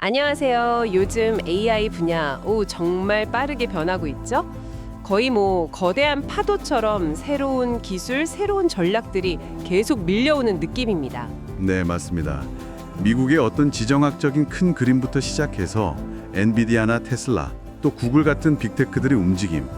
안녕하세요. 요즘 AI 분야, 정말 빠르게 변하고 있죠? 거의 거대한 파도처럼 새로운 기술, 새로운 전략들이 계속 밀려오는 느낌입니다. 네, 맞습니다. 미국의 어떤 지정학적인 큰 그림부터 시작해서 엔비디아나 테슬라, 또 구글 같은 빅테크들의 움직임,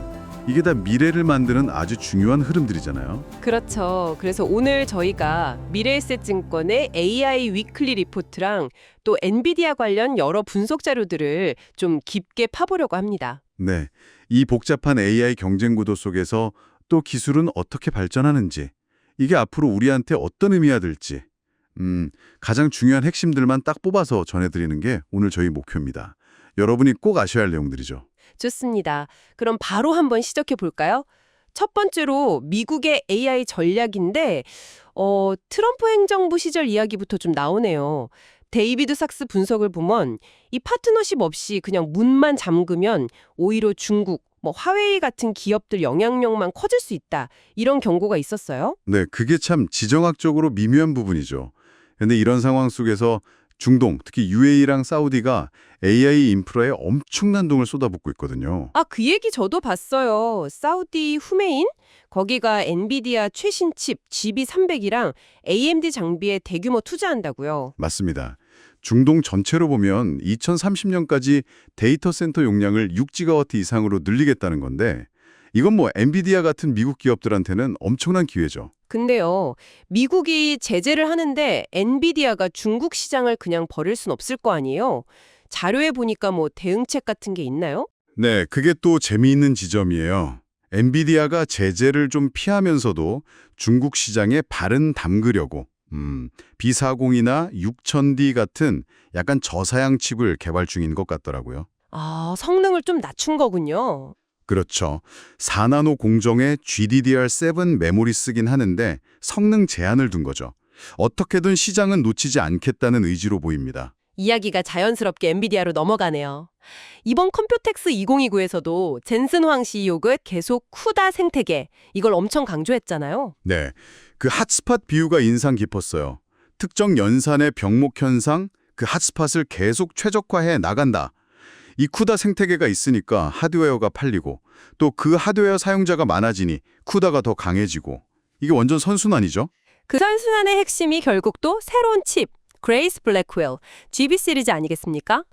이게 다 미래를 만드는 아주 중요한 흐름들이잖아요. 그렇죠. 그래서 오늘 저희가 미래에셋증권의 AI 위클리 리포트랑 또 엔비디아 관련 여러 분석 자료들을 좀 깊게 파보려고 합니다. 네, 이 복잡한 AI 경쟁 구도 속에서 또 기술은 어떻게 발전하는지, 이게 앞으로 우리한테 어떤 의미가 될지, 가장 중요한 핵심들만 딱 뽑아서 전해드리는 게 오늘 저희 목표입니다. 여러분이 꼭 아셔야 할 내용들이죠. 좋습니다. 그럼 바로 한번 시작해 볼까요? 첫 번째로 미국의 AI 전략인데 트럼프 행정부 시절 이야기부터 좀 나오네요. 데이비드 삭스 분석을 보면 이 파트너십 없이 그냥 문만 잠그면 오히려 중국, 화웨이 같은 기업들 영향력만 커질 수 있다. 이런 경고가 있었어요. 네, 그게 참 지정학적으로 미묘한 부분이죠. 근데 이런 상황 속에서 중동, 특히 UAE랑 사우디가 AI 인프라에 엄청난 돈을 쏟아붓고 있거든요. 그 얘기 저도 봤어요. 사우디 후메인? 거기가 엔비디아 최신 칩 GB300이랑 AMD 장비에 대규모 투자한다고요. 맞습니다. 중동 전체로 보면 2030년까지 데이터 센터 용량을 6기가와트 이상으로 늘리겠다는 건데 이건 엔비디아 같은 미국 기업들한테는 엄청난 기회죠. 근데요, 미국이 제재를 하는데 엔비디아가 중국 시장을 그냥 버릴 순 없을 거 아니에요? 자료에 보니까 대응책 같은 게 있나요? 네, 그게 또 재미있는 지점이에요. 엔비디아가 제재를 좀 피하면서도 중국 시장에 발은 담그려고 B40이나 6000D 같은 약간 저사양 칩을 개발 중인 것 같더라고요. 성능을 좀 낮춘 거군요. 그렇죠. 4나노 공정의 GDDR7 메모리 쓰긴 하는데 성능 제한을 둔 거죠. 어떻게든 시장은 놓치지 않겠다는 의지로 보입니다. 이야기가 자연스럽게 엔비디아로 넘어가네요. 이번 컴퓨텍스 2029에서도 젠슨 황 CEO가 계속 쿠다 생태계, 이걸 엄청 강조했잖아요. 네, 그 핫스팟 비유가 인상 깊었어요. 특정 연산의 병목 현상, 그 핫스팟을 계속 최적화해 나간다. 이 쿠다 생태계가 있으니까 하드웨어가 팔리고 또 그 하드웨어 사용자가 많아지니 쿠다가 더 강해지고 이게 완전 선순환이죠? 그 선순환의 핵심이 결국 또 새로운 칩, 그레이스 블랙웰, GB 시리즈 아니겠습니까?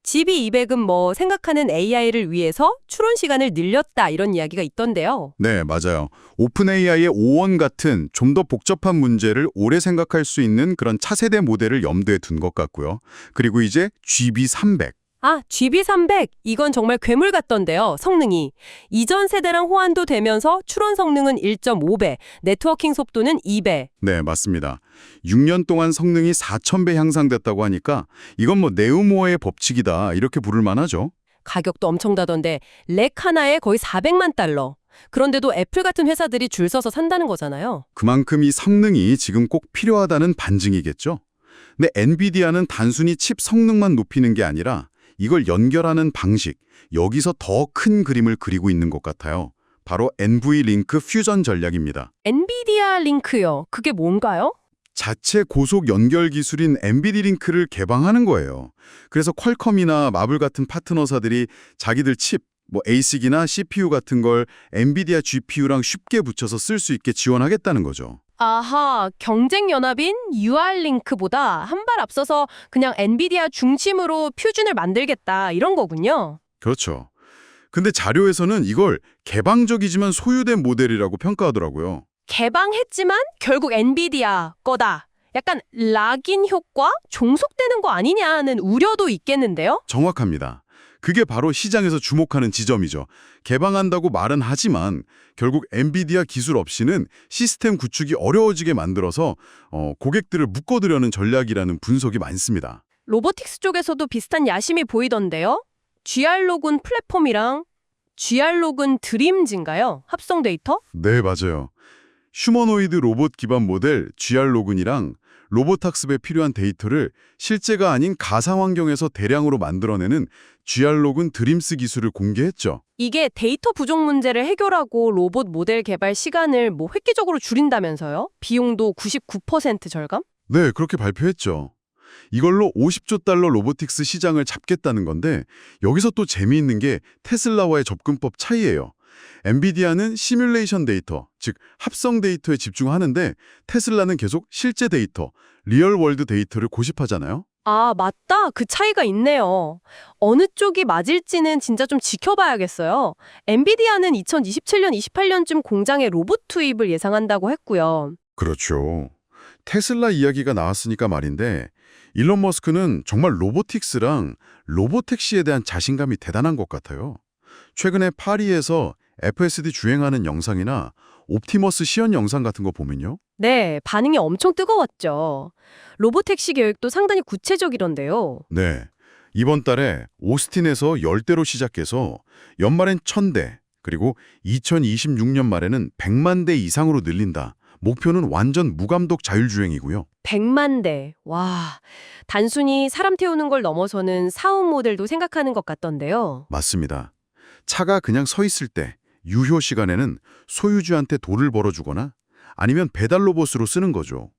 GB200은 생각하는 AI를 위해서 추론 시간을 늘렸다 이런 이야기가 있던데요. 네, 맞아요. 오픈 AI의 O1 같은 좀 더 복잡한 문제를 오래 생각할 수 있는 그런 차세대 모델을 염두에 둔 것 같고요. 그리고 이제 GB300. GB300, 이건 정말 괴물 같던데요, 성능이. 이전 세대랑 호환도 되면서 추론 성능은 1.5배, 네트워킹 속도는 2배. 네, 맞습니다. 6년 동안 성능이 4000배 향상됐다고 하니까 이건 네우모어의 법칙이다 이렇게 부를 만하죠. 가격도 엄청 다던데 렉 하나에 거의 400만 달러. 그런데도 애플 같은 회사들이 줄 서서 산다는 거잖아요. 그만큼 이 성능이 지금 꼭 필요하다는 반증이겠죠. 근데 엔비디아는 단순히 칩 성능만 높이는 게 아니라 이걸 연결하는 방식, 여기서 더 큰 그림을 그리고 있는 것 같아요. 바로 NV링크 퓨전 전략입니다. 엔비디아 링크요. 그게 뭔가요? 자체 고속 연결 기술인 NVLink를 개방하는 거예요. 그래서 퀄컴이나 마블 같은 파트너사들이 자기들 칩, ASIC이나 CPU 같은 걸 엔비디아 GPU랑 쉽게 붙여서 쓸 수 있게 지원하겠다는 거죠. 아하, 경쟁 연합인 UR링크보다 한 발 앞서서 그냥 엔비디아 중심으로 퓨전을 만들겠다 이런 거군요. 그렇죠. 근데 자료에서는 이걸 개방적이지만 소유된 모델이라고 평가하더라고요. 개방했지만 결국 엔비디아 거다. 약간 락인 효과? 종속되는 거 아니냐는 우려도 있겠는데요? 정확합니다. 그게 바로 시장에서 주목하는 지점이죠. 개방한다고 말은 하지만 결국 엔비디아 기술 없이는 시스템 구축이 어려워지게 만들어서 고객들을 묶어두려는 전략이라는 분석이 많습니다. 로보틱스 쪽에서도 비슷한 야심이 보이던데요? GR로군 플랫폼이랑 GR로군 드림즈인가요? 합성 데이터? 네, 맞아요. 휴머노이드 로봇 기반 모델 GR로군이랑 로봇 학습에 필요한 데이터를 실제가 아닌 가상 환경에서 대량으로 만들어내는 GR로군 드림스 기술을 공개했죠. 이게 데이터 부족 문제를 해결하고 로봇 모델 개발 시간을 획기적으로 줄인다면서요? 비용도 99% 절감? 네, 그렇게 발표했죠. 이걸로 50조 달러 로보틱스 시장을 잡겠다는 건데 여기서 또 재미있는 게 테슬라와의 접근법 차이예요. 엔비디아는 시뮬레이션 데이터, 즉 합성 데이터에 집중하는데 테슬라는 계속 실제 데이터, 리얼월드 데이터를 고집하잖아요. 아, 맞다. 그 차이가 있네요. 어느 쪽이 맞을지는 진짜 좀 지켜봐야겠어요. 엔비디아는 2027년, 28년쯤 공장에 로봇 투입을 예상한다고 했고요. 그렇죠. 테슬라 이야기가 나왔으니까 말인데 일론 머스크는 정말 로보틱스랑 로보택시에 대한 자신감이 대단한 것 같아요. 최근에 파리에서 FSD 주행하는 영상이나 옵티머스 시연 영상 같은 거 보면요. 네, 반응이 엄청 뜨거웠죠. 로보택시 계획도 상당히 구체적이던데요. 네. 이번 달에 오스틴에서 10대로 시작해서 연말엔 1000대, 그리고 2026년 말에는 100만 대 이상으로 늘린다. 목표는 완전 무감독 자율주행이고요. 100만 대. 와, 단순히 사람 태우는 걸 넘어서는 사업 모델도 생각하는 것 같던데요. 맞습니다. 차가 그냥 서 있을 때 유효 시간에는 소유주한테 돈을 벌어주거나 아니면 배달 로봇으로 쓰는 거죠.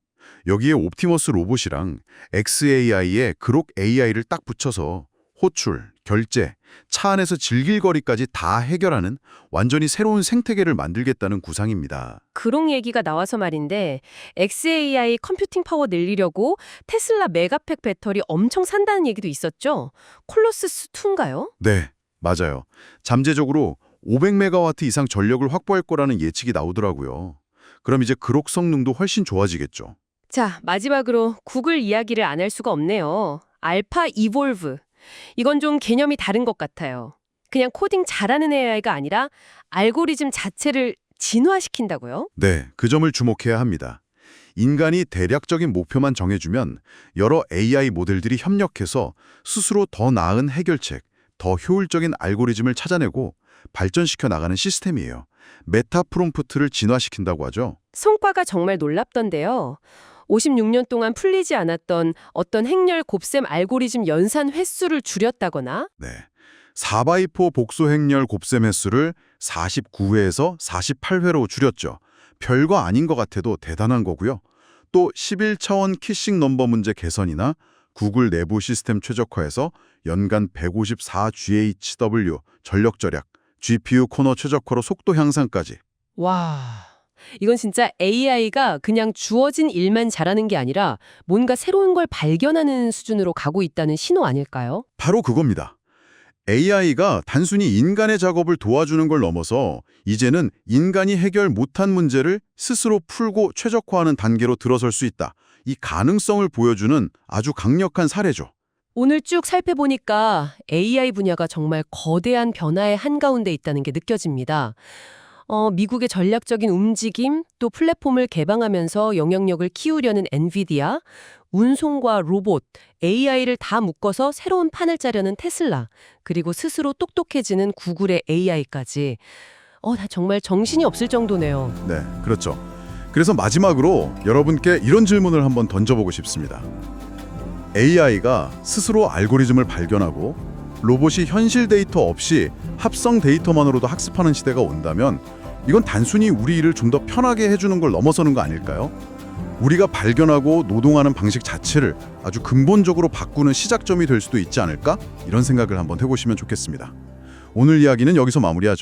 여기에 옵티머스 로봇이랑 xAI에 그록 AI를 딱 붙여서 호출, 결제, 차 안에서 즐길거리까지 다 해결하는 완전히 새로운 생태계를 만들겠다는 구상입니다. 그런 얘기가 나와서 말인데 xAI 컴퓨팅 파워 늘리려고 테슬라 메가팩 배터리 엄청 산다는 얘기도 있었죠? 콜로스스 2인가요? 네, 맞아요. 잠재적으로 500메가와트 이상 전력을 확보할 거라는 예측이 나오더라고요. 그럼 이제 그록 성능도 훨씬 좋아지겠죠. 자, 마지막으로 구글 이야기를 안 할 수가 없네요. 알파 이볼브. 이건 좀 개념이 다른 것 같아요. 그냥 코딩 잘하는 AI가 아니라 알고리즘 자체를 진화시킨다고요? 네, 그 점을 주목해야 합니다. 인간이 대략적인 목표만 정해주면 여러 AI 모델들이 협력해서 스스로 더 나은 해결책, 더 효율적인 알고리즘을 찾아내고 발전시켜 나가는 시스템이에요. 메타 프롬프트를 진화시킨다고 하죠. 성과가 정말 놀랍던데요. 56년 동안 풀리지 않았던 어떤 행렬 곱셈 알고리즘 연산 횟수를 줄였다거나 네, 4x4 복소 행렬 곱셈 횟수를 49회에서 48회로 줄였죠. 별거 아닌 것 같아도 대단한 거고요. 또 11차원 키싱 넘버 문제 개선이나 구글 내부 시스템 최적화에서 연간 154 GHW 전력 절약, GPU 코너 최적화로 속도 향상까지. 와, 이건 진짜 AI가 그냥 주어진 일만 잘하는 게 아니라 뭔가 새로운 걸 발견하는 수준으로 가고 있다는 신호 아닐까요? 바로 그겁니다. AI가 단순히 인간의 작업을 도와주는 걸 넘어서 이제는 인간이 해결 못한 문제를 스스로 풀고 최적화하는 단계로 들어설 수 있다. 이 가능성을 보여주는 아주 강력한 사례죠. 오늘 쭉 살펴보니까 AI 분야가 정말 거대한 변화의 한가운데 있다는 게 느껴집니다. 미국의 전략적인 움직임, 또 플랫폼을 개방하면서 영향력을 키우려는 엔비디아, 운송과 로봇, AI를 다 묶어서 새로운 판을 짜려는 테슬라, 그리고 스스로 똑똑해지는 구글의 AI까지. 다 정말 정신이 없을 정도네요. 네, 그렇죠. 그래서 마지막으로 여러분께 이런 질문을 한번 던져보고 싶습니다. AI가 스스로 알고리즘을 발견하고 로봇이 현실 데이터 없이 합성 데이터만으로도 학습하는 시대가 온다면 이건 단순히 우리 일을 좀 더 편하게 해주는 걸 넘어서는 거 아닐까요? 우리가 발견하고 노동하는 방식 자체를 아주 근본적으로 바꾸는 시작점이 될 수도 있지 않을까? 이런 생각을 한번 해보시면 좋겠습니다. 오늘 이야기는 여기서 마무리하죠.